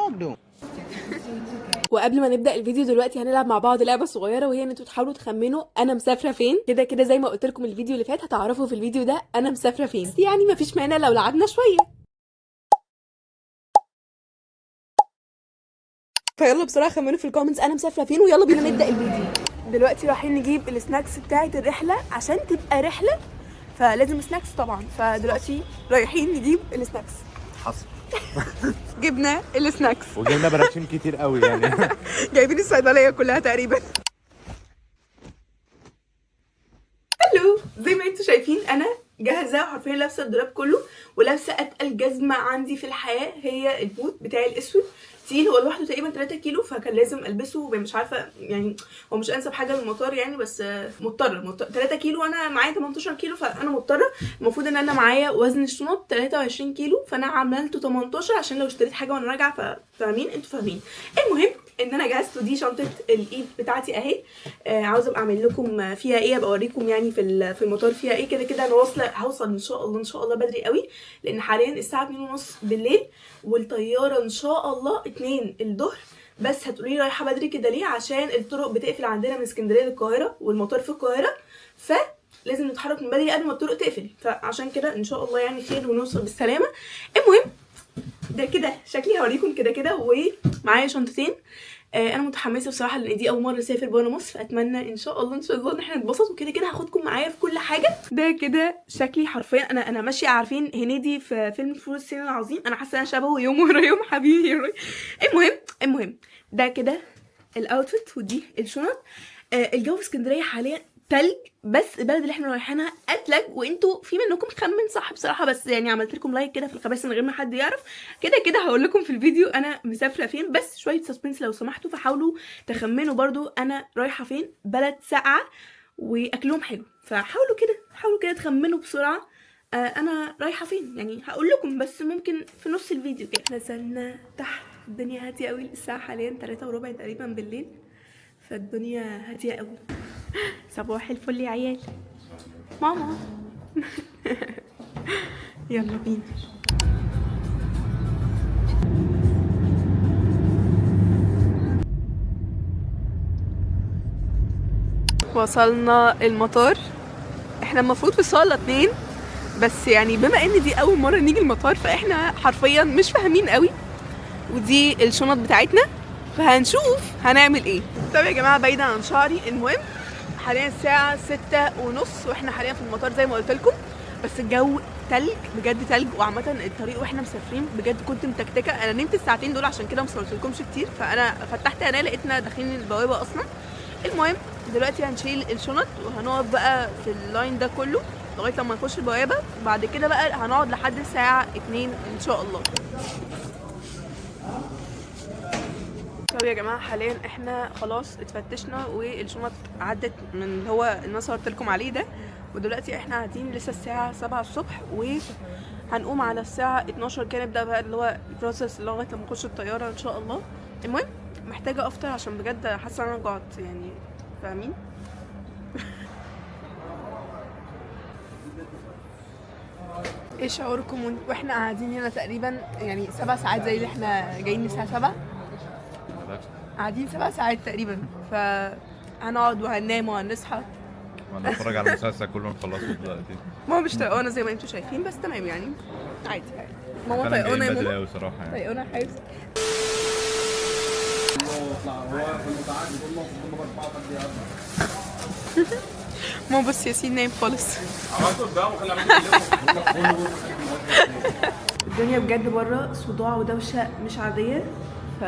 dog doing? وقبل ما نبدا الفيديو دلوقتي هنلعب مع بعض لعبه صغيره، وهي ان انتوا تحاولوا تخمنوا انا مسافره فين. كده كده زي ما قلت لكم الفيديو اللي فات هتعرفوا في الفيديو ده انا مسافره فين، بس يعني مفيش مانع لو لعبنا شويه. فيلا بسرعه خمنوا في الكومنتس انا مسافره فين، ويلا بينا نبدا الفيديو. دلوقتي رايحين نجيب السناكس بتاعه الرحله عشان تبقى رحله، فلازم سناكس طبعا. فدلوقتي رايحين نجيب السناكس. حصل. جبنا السناكس وجبنا براشيم كتير قوي يعني. جايبين الصيدليه كلها تقريبا. الو، زي ما انتوا شايفين انا جاهزه وحرفيا لابسه الدولاب كله، ولابسه اتقل جزمه عندي في الحياه هي البوت بتاعي الاسود. تقيل، هو لوحده تقريبا 3 كيلو، فكان لازم البسه. مش عارفه يعني هو مش انسب حاجه للمطار يعني، بس مضطر 3 كيلو وانا معايا 18 كيلو، فانا مضطره. المفروض ان انا معايا وزن الشنط 23 كيلو، فانا عملته 18 عشان لو اشتريت حاجه وانا راجعه. فاهمين انتوا فاهمين. المهم ان انا جهزت، ودي شنطه الايد بتاعتي اهي. عاوزه ابقى اعمل لكم فيها ايه، ابقى اوريكم يعني في المطار فيها ايه. كده كده انا واصله، هوصل ان شاء الله ان شاء الله بدري قوي، لان حاليا الساعه 2:30 بالليل، والطياره ان شاء الله 2 الظهر. بس هتقولي لي رايحه بدري كده ليه؟ عشان الطرق بتقفل عندنا من اسكندريه للقاهره، والمطار في القاهره، فلازم نتحرك من بدري قبل ما الطرق تقفل. فعشان كده ان شاء الله يعني خير ونوصل بالسلامه. المهم ده كده شكلي هوريكم كده كده، ومعايا شنطتين. انا متحمسه بصراحه لان دي اول مره اسافر بره مصر، فاتمنى ان شاء الله ان احنا نتبسط. وكده كده هاخدكم معايا في كل حاجه. ده كده شكلي حرفيا. انا ماشيه، عارفين هنيدي في فيلم فول الصين العظيم؟ انا حاسه انا شبهه يوم ورا يوم حبيبي. المهم ده كده الاوتفيت، ودي الشنط. الجو في اسكندريه حاليا تلج، بس البلد اللي احنا رايحينها اتلج. وانتوا في منكم خمن صح بصراحه، بس يعني عملت لكم لايك كده في الخباث من غير ما حد يعرف. كده كده هقول لكم في الفيديو انا مسافره فين، بس شويه سسبنس لو سمحتوا. فحاولوا تخمنوا برضو انا رايحه فين. بلد ساقعه واكلهم حلو، فحاولوا كده تخمنوا بسرعه انا رايحه فين. يعني هقول لكم بس ممكن في نص الفيديو كده. نزلنا تحت، الدنيا هاديه قوي. الساعه حاليا 3:15 تقريبا بالليل، فالدنيا هاديه قوي. صباح الفل يا عيال. ماما. يلا بينا. وصلنا المطار. احنا المفروض في الصاله 2، بس يعني بما ان دي اول مره نيجي المطار فاحنا حرفيا مش فاهمين قوي. ودي الشنط بتاعتنا، فهنشوف هنعمل ايه. طب يا جماعه بعيدا عن شعري، المهم حاليا الساعه 6:30 واحنا حاليا في المطار زي ما قلت لكم. بس الجو تلج بجد، تلج. وعامه الطريق واحنا مسافرين بجد كنت متكتكه. انا نمت الساعتين دول عشان كده مصورتلكمش كتير، فانا فتحت عينيا لقيتنا داخلين البوابه اصلا. المهم دلوقتي هنشيل الشنط وهنقعد بقى في اللاين ده كله لغايه لما نخش البوابه، وبعد كده بقى هنقعد لحد الساعه 2 ان شاء الله. طب يا جماعه حاليا احنا خلاص اتفتشنا، والشنط عدت من اللي هو اللي انا صورت لكم عليه ده. ودلوقتي احنا قاعدين لسه الساعه 7 الصبح، وهنقوم على الساعه 12 كده نبدا بقى اللي هو البروسس لغايه لما نخش الطياره ان شاء الله. المهم محتاجه افطر عشان بجد حاسه ان انا جعت يعني، فاهمين. ايه شعوركم واحنا قاعدين هنا تقريبا يعني 7 ساعات زي اللي احنا جايين الساعه 7؟ قاعدين 7 ساعات تقريبا، فهنقعد وهننام وهنصحى. هنتفرج على المسلسل كله نخلصه دلوقتي. ماما مش طايقانا زي ما انتوا شايفين، بس تمام يعني عادي. ماما فعلا طايقانا يا جايين بدري ماما، قوي صراحه يعني. طايقانا يا حبيبتي. ماما بص ياسين نايم خالص. الدنيا بجد بره صداع ودوشه مش عاديه، ف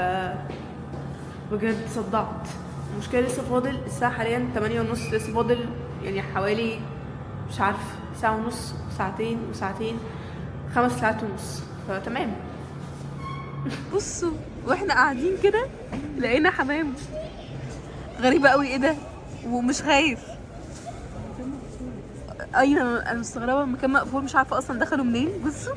بجد صدعت. المشكله لسه فاضل الساعه حاليا 8:30، لسه فاضل يعني حوالي مش عارف ساعه ونص وساعتين وساعتين، 5 ساعات ونص، فتمام. بصوا واحنا قاعدين كده لقينا حمام غريبه قوي. ايه ده؟ ومش خايف. ايوه انا مستغربه، المكان مقفول مش عارفه اصلا دخلوا منين. بصوا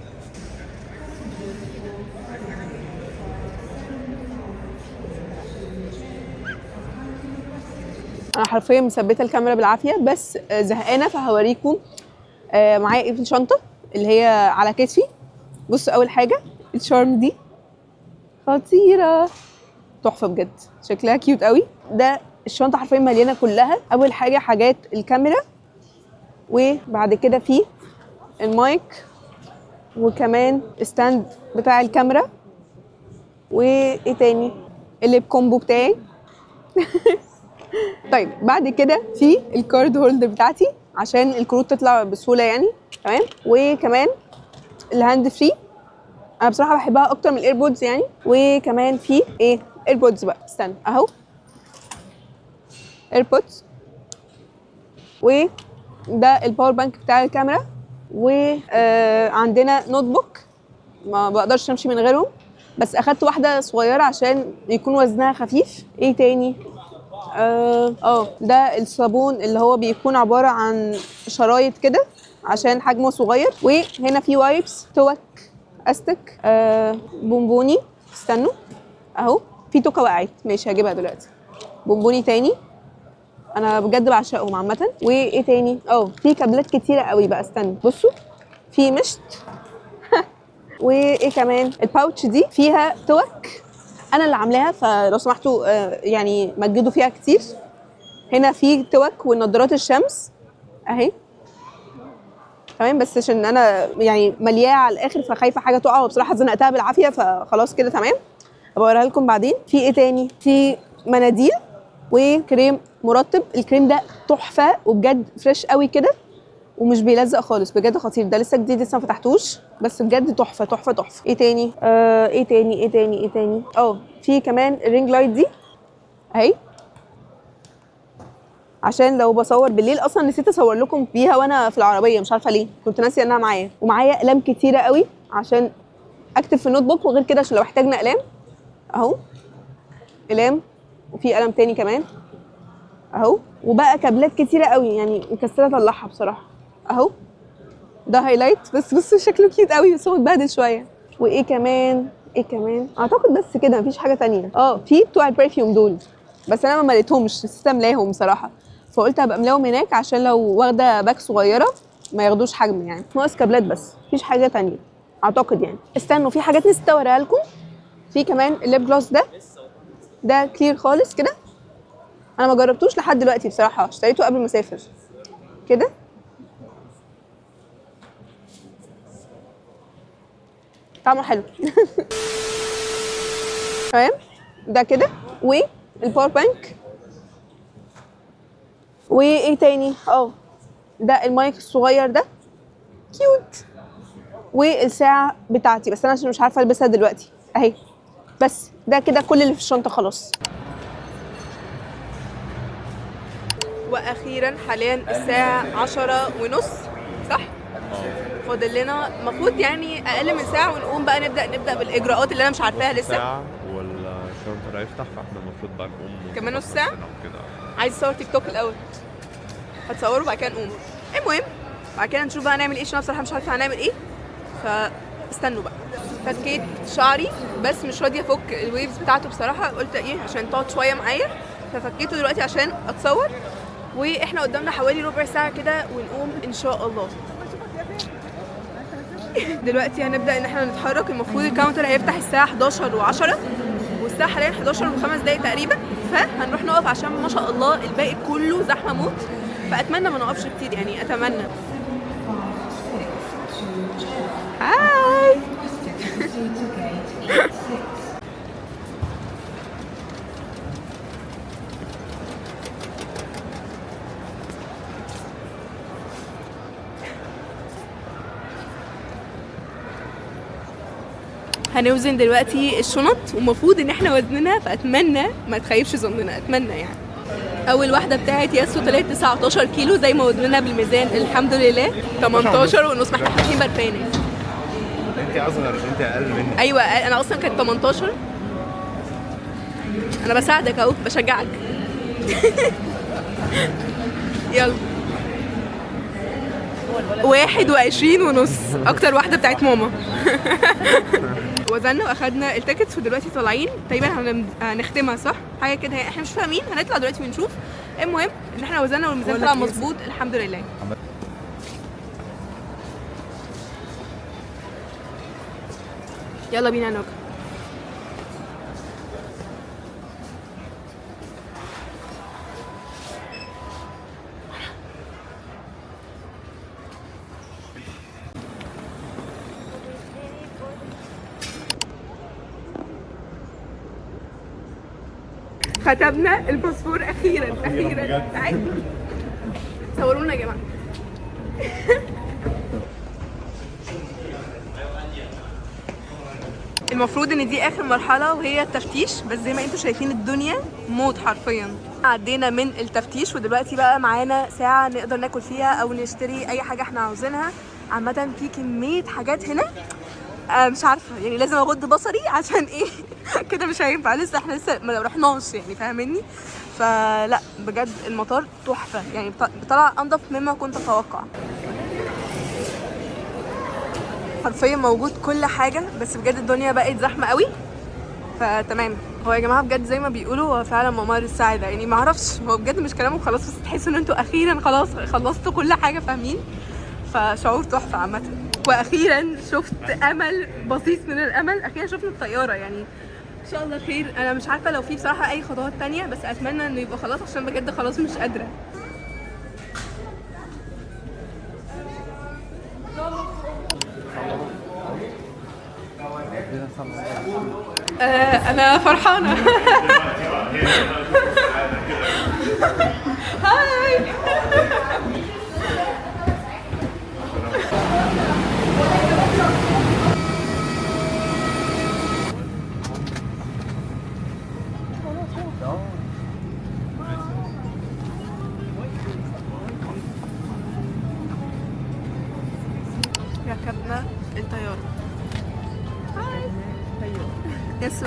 انا حرفيا مثبته الكاميرا بالعافيه، بس زهقانه فهوريكم. معايا ايه في الشنطه اللي هي على كتفي. بصوا اول حاجه الشارم دي خطيره، تحفه بجد، شكلها كيوت قوي. ده الشنطه حرفيا مليانه كلها. اول حاجه حاجات الكاميرا، وبعد كده في المايك، وكمان ستاند بتاع الكاميرا، وايه تاني، الليب كومبو بتاعي. طيب بعد كده في الكارد هولدر بتاعتي عشان الكروت تطلع بسهوله يعني. تمام. وكمان الهاند فري، انا بصراحه بحبها اكتر من الايربودز يعني. وكمان في ايه، ايربودز بقى، استنى اهو ايربودز. وده الباور بانك بتاع الكاميرا. وعندنا نوت بوك ما بقدرش امشي من غيرهم، بس اخدت واحده صغيره عشان يكون وزنها خفيف. ايه تاني، ده الصابون اللي هو بيكون عباره عن شرايط كده عشان حجمه صغير. وهنا في وايبس، توك، استك، بونبوني، استنوا اهو في توكه وقعت، ماشي هجيبها دلوقتي. بونبوني تاني، انا بجد بعشقهم عامه. وايه تاني، في كابلات كتيره قوي بقى، استنوا بصوا، في مشط. وايه كمان، الباوتش دي فيها توك انا اللي عاملاها، فلو سمحتوا يعني مجدوا فيها كتير. هنا في توك ونضارات الشمس اهي، تمام، بس عشان انا يعني ملياها على الاخر فخايفه حاجه تقع، وبصراحه زنقتها بالعافيه فخلاص كده تمام. هبوريها لكم بعدين. في ايه تاني، في مناديل وكريم مرطب. الكريم ده تحفه وبجد فريش قوي كده ومش بيلزق خالص، بجد خطير. ده لسه جديد، لسه ما فتحتوش، بس بجد تحفه تحفه تحفه. ايه تاني، ايه تاني ايه تاني ايه تاني، في كمان الرينج لايت دي اهي، عشان لو بصور بالليل. اصلا نسيت اصور لكم بيها وانا في العربيه، مش عارفه ليه، كنت ناسيه انها معايا. ومعايا اقلام كتيره قوي عشان اكتب في النوت بوك، وغير كده عشان لو احتاجنا اقلام اهو، اقلام. وفي قلم تاني كمان اهو. وبقى كابلات كتيره قوي يعني مكسره اطلعها بصراحه اهو. ده هايلايت، بس بصوا شكله كيوت قوي، بس هو اتبهدل شويه. وايه كمان، ايه كمان، اعتقد بس كده مفيش حاجه تانية. في بتوع البرفيوم دول، بس انا ما مليتهمش، لسه ملاهم بصراحه، فقلت هبقى ملاهم هناك عشان لو واخده باك صغيره ما ياخدوش حجم يعني. ناقص كابلات بس، مفيش حاجه تانية اعتقد يعني. استنوا، في حاجات نسيت اوريها لكم. في كمان الليب جلوس ده كلير خالص كده، انا ما جربتوش لحد دلوقتي بصراحه، اشتريته قبل ما اسافر كده. طعمه حلو. تمام، ده كده. والباور بانك. وايه تاني، ده المايك الصغير ده كيوت. والساعه بتاعتي، بس انا عشان مش عارفه البسها دلوقتي اهي. بس ده كده كل اللي في الشنطه خلاص. واخيرا حاليا الساعه 10:30 صح؟ فاضل لنا المفروض يعني اقل من ساعه ونقوم بقى نبدا بالاجراءات اللي انا مش عارفاها لسه. ساعة والكاونتر هيفتح، فاحنا المفروض بقى نقوم كمان نص ساعة؟ كده. عايز اصور تيك توك الاول، هتصوره بعد كده نقوم. المهم بعد كده نشوف بقى هنعمل ايه، عشان انا بصراحه مش عارفه هنعمل ايه، فاستنوا بقى. فكيت شعري بس مش راضيه افك الويفز بتاعته بصراحه، قلت ايه عشان تقعد شويه معايا، ففكيته دلوقتي عشان اتصور. واحنا قدامنا حوالي ربع ساعه كده ونقوم ان شاء الله. دلوقتي هنبدا ان احنا نتحرك. المفروض الكاونتر هيفتح الساعه 11:10 والساعه حاليا 11:05 دقايق، فهنروح نقف عشان ما شاء الله الباقي كله زحمه موت، فاتمنى ما نقفش كتير يعني، اتمنى. هاي. هنوزن دلوقتي الشنط، والمفروض ان احنا وزننا، فاتمنى ما تخيبش ظننا، اتمنى يعني. اول واحده بتاعت ياسو طلعت 19 كيلو زي ما وزننا بالميزان الحمد لله. 18 ونص، ما احنا فاتحين برفانه. انت اصغر، انت اقل مني. ايوه انا اصلا كانت 18. انا بساعدك اهو، بشجعك. يلا. 21 ونص، اكتر واحده بتاعت ماما. وزننا واخدنا التيكتس ودلوقتي طالعين تقريبا هنختمها صح حاجه كده، احنا مش فاهمين، هنطلع دلوقتي ونشوف. المهم ان احنا وزننا والميزان طلع مظبوط الحمد لله. يلا بينا نوجه. ختمنا الباسبور اخيرا اخيرا. تعالوا صورونا يا جماعه. المفروض ان دي اخر مرحله وهي التفتيش، بس زي ما انتم شايفين الدنيا موت حرفيا. عدينا من التفتيش ودلوقتي بقى معانا ساعه نقدر ناكل فيها او نشتري اي حاجه احنا عاوزينها. عامه في كميه حاجات هنا مش عارفه يعني لازم اغض بصري عشان ايه كده مش هينفع، احنا لسه ما رحناش يعني فاهميني. فلا بجد المطار تحفه يعني، طلع انضف مما كنت اتوقع. حرفيا موجود كل حاجه، بس بجد الدنيا بقت زحمه قوي فتمام. هو يا جماعه بجد زي ما بيقولوا هو فعلا ممر السعاده يعني، ما اعرفش هو بجد مش كلامهم خلاص، بس تحسوا ان انتوا اخيرا خلاص خلصتوا كل حاجه فاهمين. فشعور تحفه عامه. واخيرا شفت امل بسيط من الامل، اخيرا شفنا الطياره يعني ان شاء الله خير. انا مش عارفه لو في بصراحه اي خطوات تانية، بس اتمنى انه يبقى خلاص عشان بجد خلاص مش قادره. انا فرحانه. هاي ركبنا الطياره. هاي يسو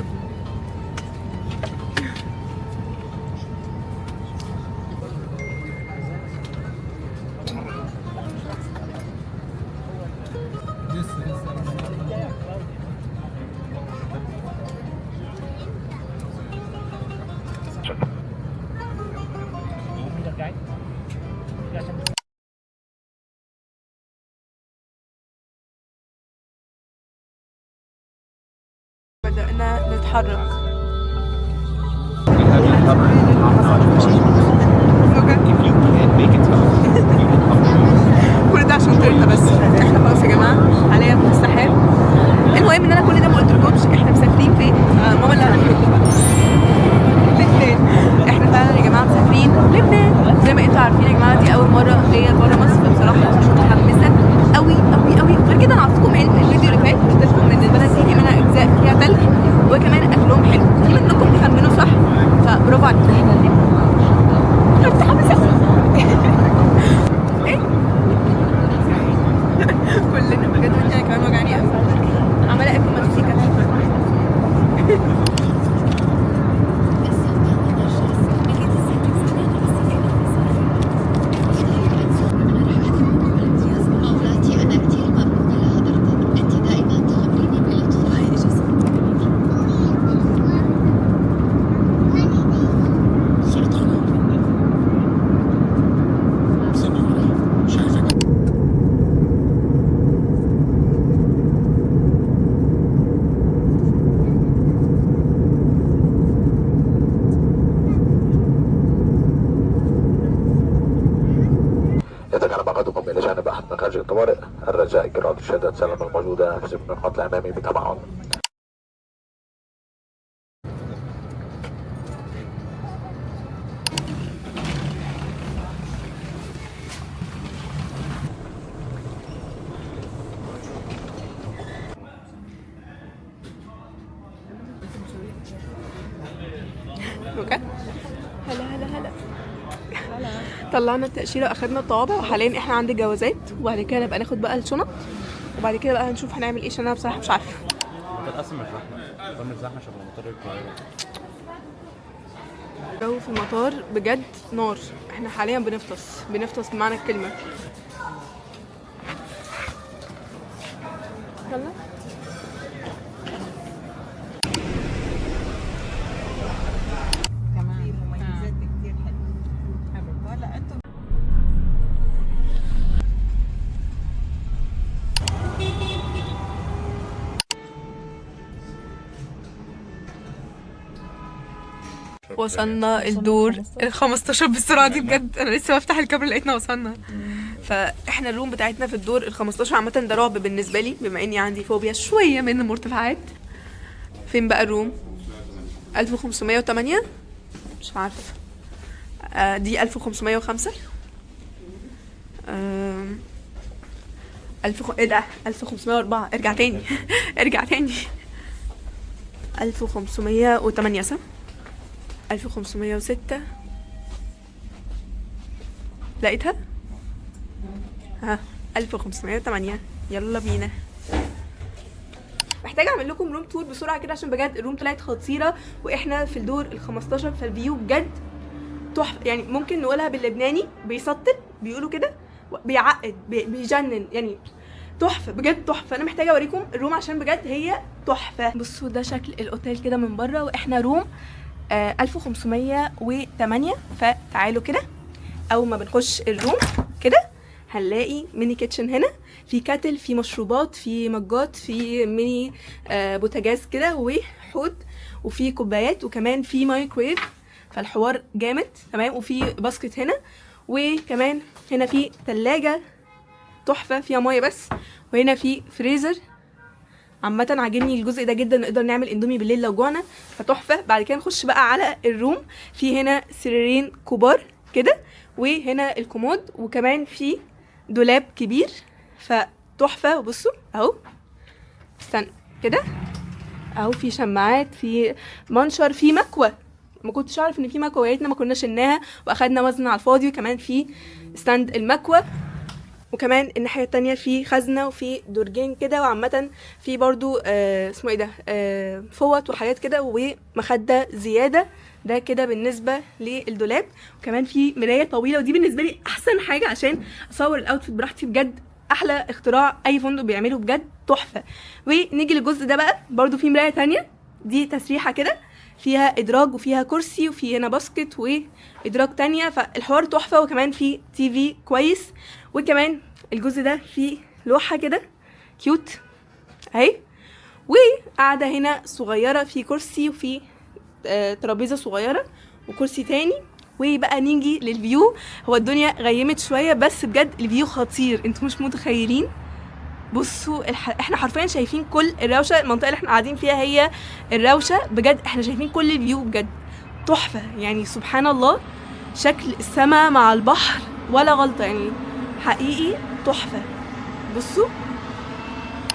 بدأنا نتحرك. كل ده عشان طيرنا بس. احنا خلاص يا جماعه حاليا في السحاب. المهم ان انا كل ده ما قلتلكمش احنا مسافرين فين. ماما اللي هتقول بقى. لبنان. احنا فعلا يا جماعه مسافرين لبنان. زي ما انتوا عارفين يا جماعه دي اول مره ليا بره مصر، بصراحه مش متحمسه قوي قوي قوي. غير كده انا عرفتكم الفيديو اللي فات قلت لكم ان البلد دي منها اجزاء فيها تلج وكمان اكلهم حلو. في منكم تخمنوا صح فبرافو عليكم. انا متحمسه قوي. ايه كلنا بجد. وانت انا كمان وجعاني قوي عماله اكل مكسيكا. يتجنب عقدكم إلى جانب أحد مخارج الطوارئ. الرجاء إجراء الشهادات السلام الموجودة في زمن الخط الأمامي بتبعهم. اوكي هلا هلا هلا. طلعنا التأشيرة واخدنا الطوابع وحاليا احنا عند الجوازات، وبعد كده نبقى ناخد بقى الشنط، وبعد كده بقى هنشوف هنعمل ايه عشان انا بصراحة مش عارفة. المطار اصلا مش زحمه، المطار مش زحمه شبه مطار القاهره. الجو في المطار بجد نار. احنا حاليا بنفطس بمعنى الكلمة. يلا وصلنا الدور ال15 بالسرعه دي بجد. انا لسه بفتح الكاميرا لقيتنا وصلنا. فاحنا الروم بتاعتنا في الدور ال15. عامه ده رعب بالنسبه لي بما اني عندي فوبيا شويه من المرتفعات. فين بقى الروم؟ 1508. مش عارفه. دي 1505. ايه ده 1504. ارجع تاني ارجع تاني. 1508 صح. 1506 لقيتها. 1508. يلا بينا. محتاجه اعمل لكم روم تور بسرعه كده عشان بجد الروم طلعت خطيره، واحنا في الدور ال15 فالفيو بجد تحفه. يعني ممكن نقولها باللبناني بيسطل بيقولوا كده، بيعقد بيجنن يعني. تحفه بجد تحفه. انا محتاجه اوريكم الروم عشان بجد هي تحفه. بصوا ده شكل الاوتيل كده من بره، واحنا روم 1508. فتعالوا كده اول ما بنخش الروم كده هنلاقي ميني كيتشن هنا، في كاتل، في مشروبات، في مجات، في ميني بوتاجاز كده وحوض، وفي كوبايات، وكمان في مايكرويف. فالحوار جامد تمام. وفي باسكت هنا، وكمان هنا في ثلاجه تحفه فيها ميه بس، وهنا في فريزر. عامه عاجبني الجزء ده جدا، نقدر نعمل اندومي بالليل لو جوعنا، فتحفه. بعد كده نخش بقى على الروم. في هنا سريرين كبار كده، وهنا الكومود، وكمان في دولاب كبير فتحفه. وبصوا اهو، استنى كده اهو، في شماعات، في منشر، في مكوه. ما كنتش اعرف ان في مكوه، يا ريتنا ما كنا شلناها واخدنا وزن على الفاضي. وكمان في ستاند المكوه، وكمان الناحيه التانية في خزنه، وفي درجين كده. وعامه في برضو اسمه ايه ده فوط وحاجات كده، ومخده زياده. ده كده بالنسبه للدولاب. وكمان في مرايه طويله، ودي بالنسبه لي احسن حاجه عشان اصور الاوتفيت براحتي. بجد احلى اختراع اي فندق بيعمله، بجد تحفه. ونيجي للجزء ده بقى، برضو في مرايه تانية، دي تسريحه كده فيها ادراج، وفيها كرسي، وفي هنا باسكت وادراج تانية. فالحوار تحفه. وكمان في تي في كويس. وكمان الجزء ده فيه لوحه كده كيوت اهي، وقاعده هنا صغيره، في كرسي، وفي ترابيزه صغيره، وكرسي تاني. وبقى نيجي للفيو. هو الدنيا غيمت شويه بس بجد الفيو خطير، انتوا مش متخيلين. بصوا احنا حرفيا شايفين كل الروشه. المنطقه اللي احنا قاعدين فيها هي الروشه بجد، احنا شايفين كل الفيو بجد تحفه. يعني سبحان الله، شكل السماء مع البحر ولا غلطه، يعني حقيقي تحفه. بصوا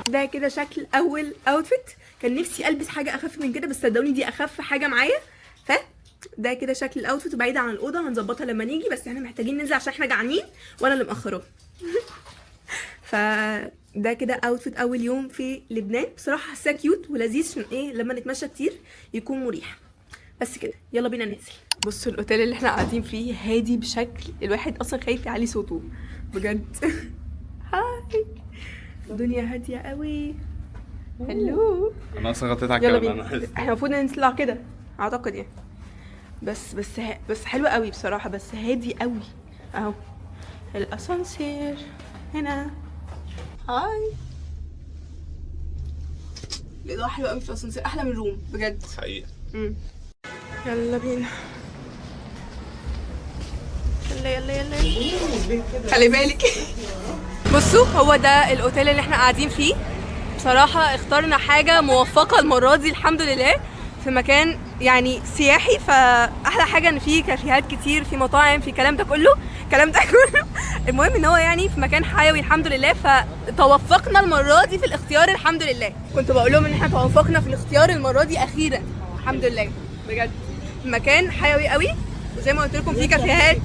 ده كده شكل اول اوتفيت. كان نفسي البس حاجه اخف من كده، بس صدقوني دي اخف حاجه معايا. ده كده شكل الاوتفيت. وبعيد عن الاوضه هنظبطها لما نيجي، بس احنا محتاجين ننزل عشان احنا جعانين وانا اللي مأخراه. فده كده اوتفيت اول يوم في لبنان. بصراحه حاساه كيوت ولذيذ، عشان ايه لما نتمشى كتير يكون مريح. بس كده يلا بينا ننزل. بصوا الاوتيل اللي احنا قاعدين فيه هادي بشكل الواحد اصلا خايف يعلي صوته بجد. هاي، الدنيا هاديه قوي. هلو، انا اصلا غطيت على يلا الكلام. بينا. احنا المفروض نطلع كده اعتقد يعني. بس حلوه قوي بصراحه، بس هادي قوي. اهو الاسانسير هنا. هاي، الاضاءه حلوه قوي في الاسانسير، احلى من الروم بجد حقيقة. يلا بينا. يلا خلي بالك. بصوا هو ده الاوتيل اللي احنا قاعدين فيه. بصراحه اخترنا حاجه موفقه المره دي الحمد لله، في مكان يعني سياحي. فاحلى حاجه ان فيه كافيهات كتير، في مطاعم، في الكلام ده كله. المهم ان هو يعني في مكان حيوي الحمد لله. فتوفقنا المره دي في الاختيار الحمد لله. كنت بقول لهم ان احنا توفقنا في الاختيار المره دي اخيرا الحمد لله بجد. مكان حيوي قوي، وزي ما قلت لكم في كافيهات.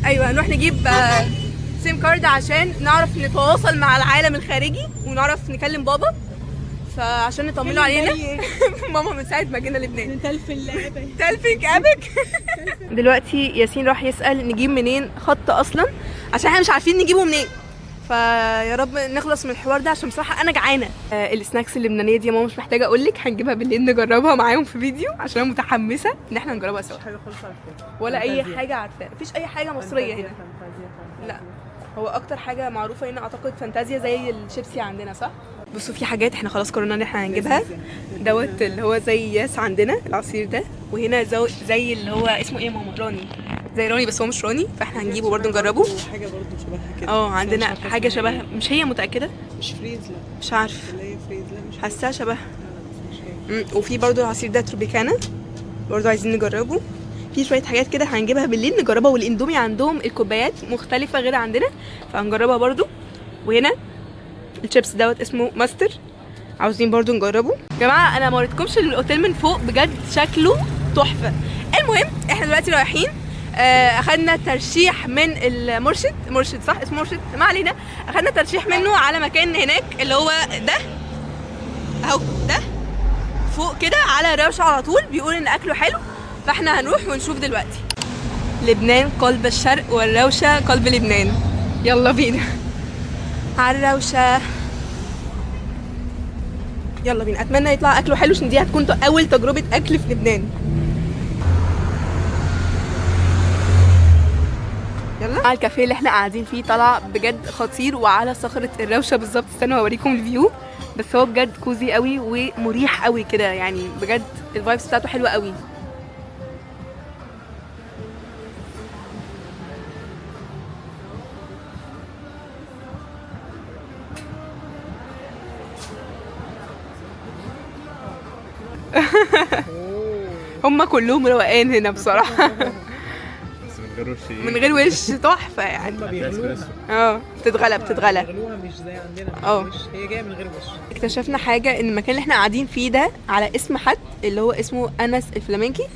ايوه هنروح نجيب سيم كارد عشان نعرف نتواصل مع العالم الخارجي، ونعرف نكلم بابا فعشان نطمنوا علينا. ماما من ساعه ما جينا لبنان تلفك ابك. دلوقتي ياسين راح يسال نجيب منين خط اصلا، عشان احنا مش عارفين نجيبه منين. فيا رب نخلص من الحوار ده عشان بصراحه انا جعانه. السناكس اللبنانيه دي ماما مش محتاجه اقول لك، هنجيبها بالليل نجربها معاهم في فيديو، عشان انا متحمسه ان احنا نجربها سوا. حاجه خالص عارفاها ولا اي حاجه عارفاها، مفيش اي حاجه مصريه هنا. لا هو اكتر حاجه معروفه هنا اعتقد فانتازيا، زي الشيبسي عندنا صح. بصوا في حاجات احنا خلاص قررنا ان احنا هنجيبها. دوت اللي هو زي ياس عندنا العصير ده، وهنا زي اللي هو اسمه ايه يا ماما، راني، زي راني بس هو مش راني، فاحنا هنجيبه برضو نجربه. حاجه برضو شبهها كده. عندنا حاجه شبهها، مش هي متاكده، مش فريز لا، مش عارف، اللي هي فريز لا مش حاساها شبهها. وفي برضو العصير ده تروبيكانا برضو عايزين نجربه. في شويه حاجات كده هنجيبها بالليل نجربها، والاندومي عندهم الكوبايات مختلفه غير عندنا فهنجربها برضو. وهنا الشيبس دوت اسمه ماستر، عاوزين برضو نجربه. يا جماعه انا ما وريتكمش الاوتيل من فوق، بجد شكله تحفه. المهم احنا دلوقتي رايحين، اخدنا ترشيح من المرشد صح اسمه مرشد، ما علينا. اخدنا ترشيح منه على مكان هناك اللي هو ده اهو، ده فوق كده على روشه على طول، بيقول ان اكله حلو، فاحنا هنروح ونشوف دلوقتي. لبنان قلب الشرق والروشه قلب لبنان، يلا بينا على الروشه، يلا بينا. اتمنى يطلع اكله حلو عشان دي هتكون اول تجربه اكل في لبنان. يلا على الكافيه اللي احنا قاعدين فيه، طلع بجد خطير وعلى صخره الروشه بالظبط. استنوا اوريكم الفيو، بس هو بجد كوزي قوي ومريح قوي كده، يعني بجد الفايبس بتاعته حلوه قوي. هم كلهم روقان هنا بصراحه. بس من غير وش ايه؟ من غير وش تحفه يعني. هما بيغلوها بتتغلى بيغلوها مش زي عندنا وش، هي جايه من غير وش. اكتشفنا حاجه، ان المكان اللي احنا قاعدين فيه ده على اسم حد اللي هو اسمه انس الفلامنكي،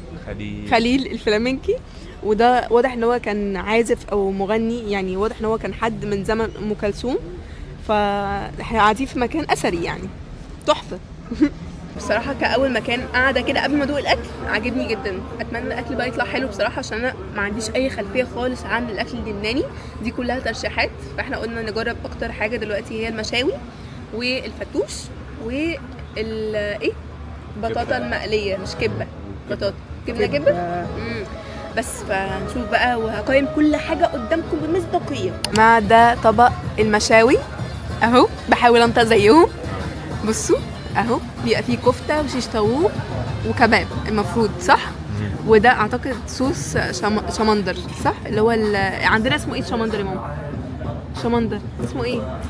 خليل الفلامنكي. وده واضح ان هو كان عازف او مغني، يعني واضح ان هو كان حد من زمن ام كلثوم، فاحنا قاعدين في مكان اثري يعني تحفه. بصراحه كاول مكان قاعده كده قبل ما ادوق الاكل عاجبني جدا. اتمنى الاكل بقى يطلع حلو بصراحه، عشان انا ما عنديش اي خلفيه خالص عن الاكل اللبناني، دي كلها ترشيحات. فاحنا قلنا نجرب اكتر حاجه دلوقتي هي المشاوي والفتوش ايه بطاطا المقليه، مش كبه، بطاطا كبه. بس فهنشوف بقى وهقيم كل حاجه قدامكم بمصداقيه. ما ده طبق المشاوي اهو، بحاول انطق زيهم. بصوا اهو، بيبقى فيه كفته وشيش طاووق وكباب المفروض صح. وده اعتقد صوص شمندر صح، اللي هو عندنا اسمه ايه شمندر يا ماما؟ شمندر اسمه ايه؟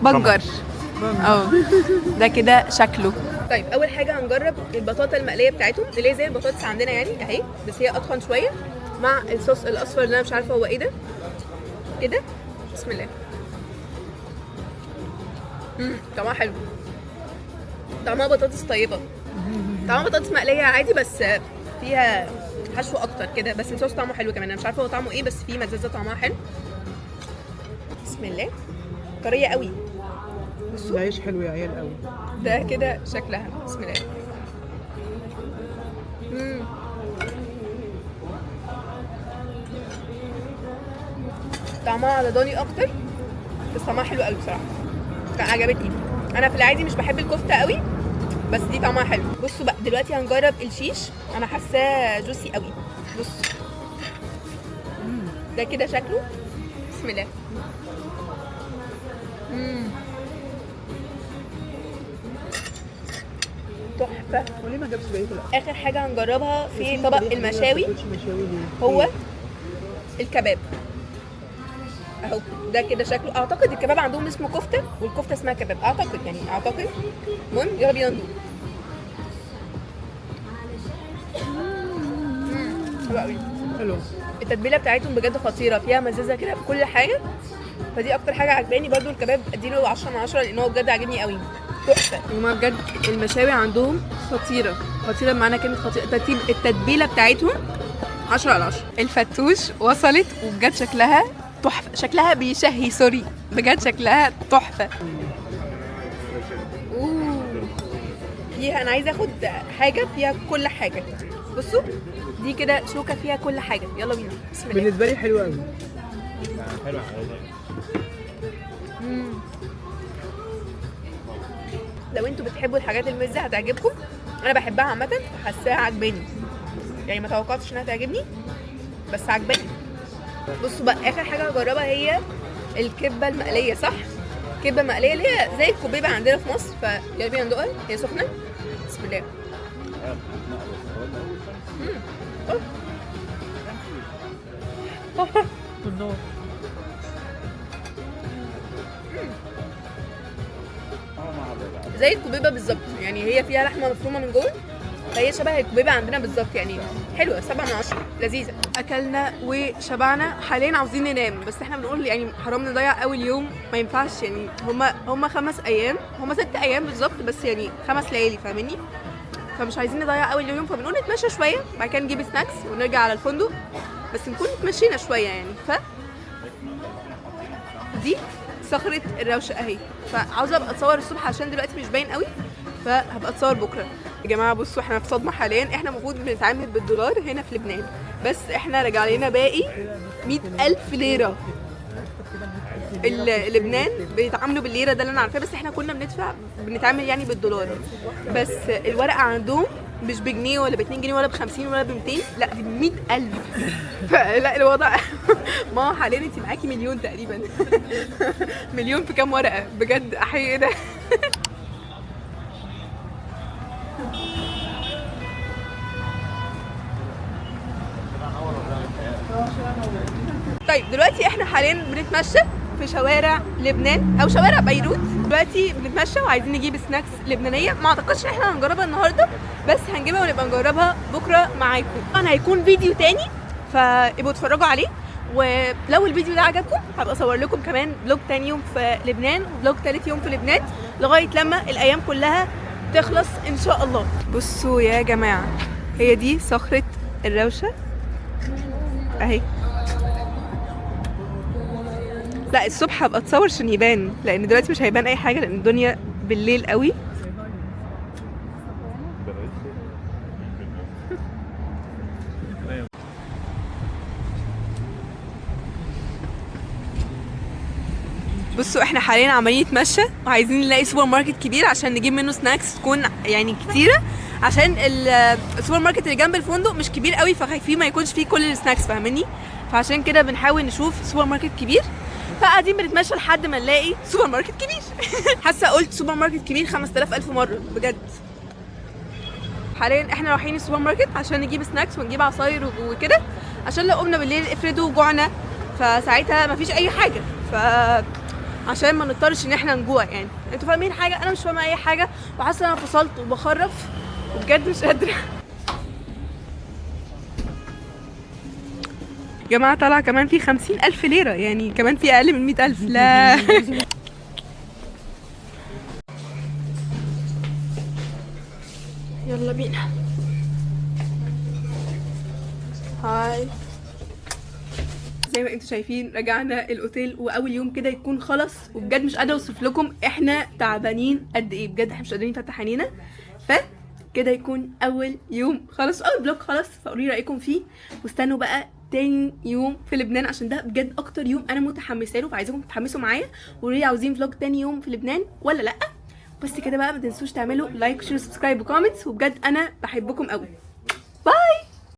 بنجر. ده كده شكله. طيب اول حاجه هنجرب البطاطا المقليه بتاعتهم اللي هي زي البطاطس عندنا يعني اهي، بس هي اطخن شويه مع الصوص الاصفر اللي انا مش عارفه هو ايه ده كده. بسم الله. طعمها حلو، طعمها بطاطس طيبه، طعمها بطاطس مقليه عادي بس فيها حشو اكتر كده، بس الصوص طعمه حلو كمان. انا مش عارفه هو طعمه ايه، بس فيه مزازه طعمها حلو. بسم الله. طريه قوي، العيش حلو يا عيال قوي. ده كده شكلها. بسم الله. طعمها عضلاني اكتر، بس طعمها حلو قوي بصراحه، عجبتني. انا في العادي مش بحب الكفته قوي، بس دي طعمها حلو. بصوا بقى دلوقتي هنجرب الشيش، انا حاساه جوسي قوي. بص ده كده شكله. بسم الله. تحفه. وليه ما جابش بقيه الاكل؟ اخر حاجه هنجربها في طبق المشاوي هو الكباب اهو، ده كده شكله. اعتقد الكباب عندهم اسمه كفته والكفته اسمها كباب، اعتقد. المهم يلا بينا ندوق. حلو قوي، حلو. التتبيله بتاعتهم بجد خطيره، فيها مزازه كده في كل حاجه، فدي اكتر حاجه عجباني. برده الكباب اديله 10 من 10 لان هو بجد عاجبني قوي، تحفه. هما بجد المشاوي عندهم خطيره بمعنى كلمه خطيره. التتبيله بتاعتهم 10 على 10. الفتوش وصلت وبجد شكلها تحفه، شكلها بيشهي، سوري بجد شكلها تحفه. فيها انا عايزه اخد حاجه فيها كل حاجه. بصوا دي كده شوكه فيها كل حاجه، يلا بينا. بسم الله. بالنسبه لي حلوه قوي. حلو. لو انتوا بتحبوا الحاجات المزه هتعجبكم، انا بحبها عامه، حاساها عجباني يعني، ما توقعتش انها تعجبني بس عجباني. بصوا بقى اخر حاجه هجربها هي الكبه المقليه صح، كبه مقليه اللي هي زي الكبيبه عندنا في مصر، فيلا بينا ندوقها، هي سخنه. بسم الله. النار. زي الكبيبه بالظبط، يعني هي فيها لحمه مفرومه من جوه فهي شبه الكبيبه عندنا بالظبط يعني، حلوه 7 من 10 لذيذه. اكلنا وشبعنا، حاليا عاوزين ننام، بس احنا بنقول يعني حرام نضيع اول يوم، ما ينفعش يعني. هما 5 ايام، هما 6 ايام بالظبط، بس يعني 5 ليالي فاهمني، فمش عايزين نضيع اول يوم، فبنقول نتمشى شويه بعد كده نجيب سناكس ونرجع على الفندق، بس نكون اتمشينا شويه يعني. دي صخره الروشه اهي، فعاوزه ابقى اتصور الصبح عشان دلوقتي مش باين قوي، فهبقى اتصور بكره. يا جماعه بصوا احنا في صدمه حاليا، احنا المفروض بنتعامل بالدولار هنا في لبنان، بس احنا رجع لنا باقي 100,000 ليره. لبنان بيتعاملوا بالليره، ده اللي انا عارفاه، بس احنا كنا بنتعامل يعني بالدولار، بس الورقه عندهم مش بجنيه ولا ب2 جنيه ولا ب50 ولا ب200، لا دي 100,000. فلا الوضع ما حاليا انت معاكي مليون تقريبا. مليون في كام ورقه بجد، احيي ده. طيب دلوقتي احنا حاليا بنتمشى في شوارع لبنان او شوارع بيروت، دلوقتي بنتمشى وعايزين نجيب سناكس لبنانيه، ما اعتقدش ان احنا هنجربها النهارده، بس هنجيبها ونبقى نجربها بكره معاكم. طبعا هيكون فيديو تاني فابقوا اتفرجوا عليه، ولو الفيديو ده عجبكم هبقى اصور لكم كمان فلوج تاني يوم في لبنان وفلوج تالت يوم في لبنان، لغايه لما الايام كلها تخلص ان شاء الله. بصوا يا جماعه، هي دي صخره الروشه اهي. لا الصبح هبقى اتصور عشان يبان، لان دلوقتي مش هيبان اي حاجه لان الدنيا بالليل قوي. بصوا احنا حاليا عمالين نتمشى وعايزين نلاقي سوبر ماركت كبير عشان نجيب منه سناكس تكون يعني كتيره، عشان السوبر ماركت اللي جنب الفندق مش كبير قوي، فخايفين ما يكونش فيه كل السناكس فاهمني، فعشان كده بنحاول نشوف سوبر ماركت كبير، فقاعدين بنتمشى لحد ما نلاقي سوبر ماركت كبير. حاسه قلت سوبر ماركت كبير 5000 الف مره بجد. حاليا احنا رايحين السوبر ماركت عشان نجيب سناكس ونجيب عصاير وكده، عشان لو قمنا بالليل افرضوا جوعنا فساعتها مفيش اي حاجه، عشان ما نضطرش ان احنا نجوع يعني. انتوا فاهمين حاجه؟ انا مش فاهمه اي حاجه، وحاسه انا فصلت وبخرف وبجد مش قادره. جماعه طالعه كمان في 50,000 ليره، يعني كمان في اقل من 100,000. لا يلا بينا. هاي زي ما انتوا شايفين رجعنا الاوتيل، واول يوم كده يكون خلص، وبجد مش قادره اوصف لكم احنا تعبانين قد ايه، بجد احنا مش قادرين نفتح عينينا. فكده يكون اول يوم خلص، اول فلوج خلص، فقولوا لي رايكم فيه، واستنوا بقى تاني يوم في لبنان عشان ده بجد اكتر يوم انا متحمسه له، فعايزاكم تتحمسوا معايا وقولوا لي عاوزين فلوج تاني يوم في لبنان ولا لا. بس كده بقى، ما تنسوش تعملوا لايك وشير وسبسكرايب وكومنتس، وبجد انا بحبكم قوي.